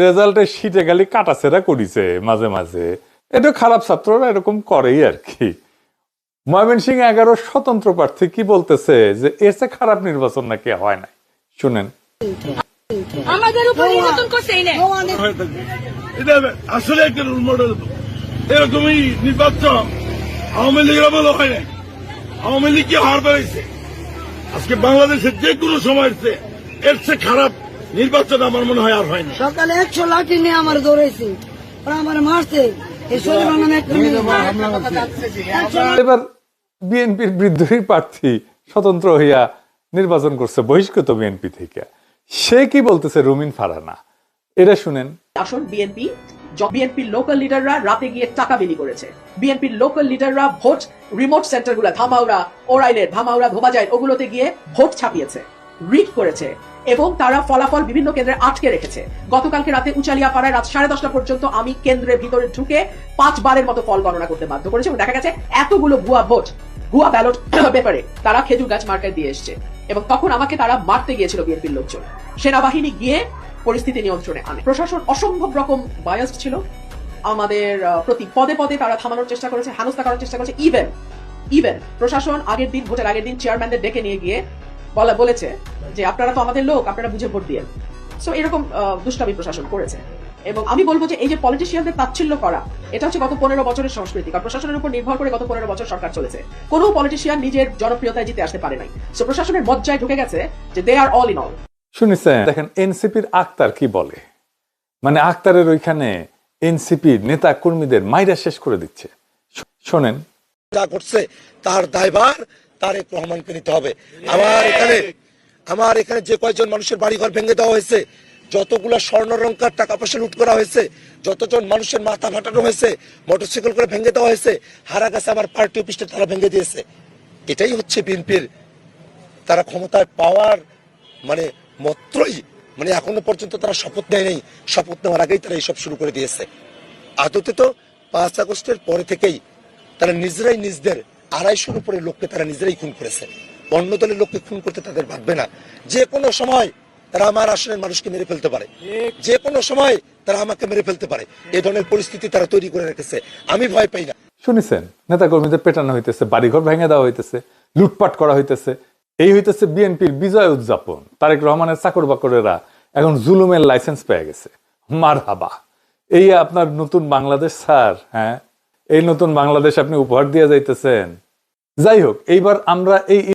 রেজাল্টের শীটে খালি কাটাছেড়া করিছে মাঝে মাঝে, এটা খারাপ ছাত্ররা এরকম করেই আর কি। ময়মনসিংহ 11 স্বতন্ত্র প্রার্থী কি বলতেছে যে এর চেয়ে খারাপ নির্বাচন নাকি হয় না, শুনেন। আমাদের উপর নির্যাতন করছে এটা আসলে একটা রোল মডেল। এরকমই নির্বাচন আওয়ামী লীগের আমলে হয় নাই। আওয়ামী লীগ কি হার পেয়েছে। আজকে বাংলাদেশের যে কোনো সময়ের চেয়ে এর চেয়ে খারাপ নির্বাচন আমার মনে হয় আর হয় না। সকালে 100 লাঠি নিয়ে আমার দৌড়াইছে, আমার মারছে। এবার বিএনপির বিদ্রোহী প্রার্থী স্বতন্ত্র হইয়া নির্বাচন করছে বহিষ্কৃত বিএনপি থেকে, সে কি বলতেছে রুমিন ফারহানা, এটা শুনেন। আসুন, বিএনপির লোকাল লিডাররা রাতে গিয়ে টাকা বিলি করেছে। বিএনপির লোকাল লিডাররা ভোট রিমোট সেন্টার গুলা ধামাউড়া, ওরাইলের ধামাউড়া, ধোবাজাইল ওগুলোতে গিয়ে ভোট ছাপিয়েছে, রিড করেছে এবং তারা ফলাফল বিভিন্ন কেন্দ্রে আটকে রেখেছে। গতকালকে রাতে উচালিয়াপাড়ায় রাত 10:30 পর্যন্ত আমি কেন্দ্রের ভিতরে ঢুকে 5 বারের মতো ফল গণনা করতে বাধ্য করেছি এবং দেখা গেছে এতগুলো ভুয়া ভোট, ভুয়া ব্যালট পেপারে তারা খেজুর গাছ মার্কায় দিয়ে এসছে এবং তখন আমাকে তারা মারতে গিয়েছিল বিএনপির লোকজন। সেনাবাহিনী গিয়ে পরিস্থিতি নিয়ন্ত্রণে আনে। প্রশাসন অসম্ভব রকম বায়াসড ছিল আমাদের প্রতি, পদে পদে তারা থামানোর চেষ্টা করেছে, হেনস্থা করার চেষ্টা করেছে। ইভেন প্রশাসন ভোটের আগের দিন চেয়ারম্যানদের ডেকে নিয়ে গিয়ে বলেছে যে আপনারা তো আমাদের লোক, আপনারা বুঝে ভোট দিয়ে। সো এরকম দুষ্টামি প্রশাসন করেছে এবং আমি বলবো যে এই যে পলিটিশিয়ানদের তাচ্ছিল্য করা, এটা হচ্ছে গত 15 বছরের সংস্কৃতি। কারণ প্রশাসনের উপর নির্ভর করে গত 15 বছর সরকার চলেছে। কোনো পলিটিশিয়ান নিজের জনপ্রিয়তায় জিতে আসতে পারে নাই। সো প্রশাসনের মজ্জায় ঢুকে গেছে যে দে আর অল ইন অল। শুনেছেন? দেখেন এনসিপির আক্তার কি বলে, মানে আক্তারের ওইখানে এনসিপির নেতা কর্মীদের মাইরা শেষ করে দিচ্ছে, শোনেন। যা করছে তার দায়ভার তারেক রহমানকে নিতে হবে। আমার এখানে যে কয়েকজন মানুষের বাড়িঘর ভেঙে দেওয়া হয়েছে, যতগুলো স্বর্ণলঙ্কার টাকা পয়সা লুট করা হয়েছে, যতজন মানুষের মাথা ফাটানো হয়েছে, মোটরসাইকেল করে ভেঙে দেওয়া হয়েছে, হারা গেছে আমার পার্টি অফিসটা তারা ভেঙে দিয়েছে। এটাই হচ্ছে বিএনপির তারা ক্ষমতায় পাওয়ার মানে মাত্রই, মানে এখনো পর্যন্ত তারা শপথ নেয় নেই, শপথ নেওয়ার আগেই তারা এইসব শুরু করে দিয়েছে। আদতে তো 5 আগস্টের পরে থেকেই তারা নিজেরাই নিজেদের 250-র উপরে লোককে তারা নিজেরাই খুন করেছে। অন্য দলের লোককে খুন করতে তাদের ভাববে না। যে কোনো সময় তারা আমার আসনের মানুষকে মেরে ফেলতে পারে, যে কোনো সময় তারা আমাকে মেরে ফেলতে পারে। এই ধরনের পরিস্থিতি তারা তৈরি করে রেখেছে, আমি ভয় পাই না। শুনেছেন? নেতা কর্মীদের পেটানো হইতেছে, বাড়িঘর ভেঙে দেওয়া হইতেছে, লুটপাট করা হইতেছে। এই হইতেছে বিএনপির বিজয় উদযাপন। তারেক রহমানের চাকর বাকরেরা এখন জুলুমের লাইসেন্স পেয়ে গেছে। মারহাবা, এই আপনার নতুন বাংলাদেশ স্যার। হ্যাঁ, এই নতুন বাংলাদেশ আপনি উপহার দিয়ে যাইতেছেন। যাই হোক, এইবার আমরা এই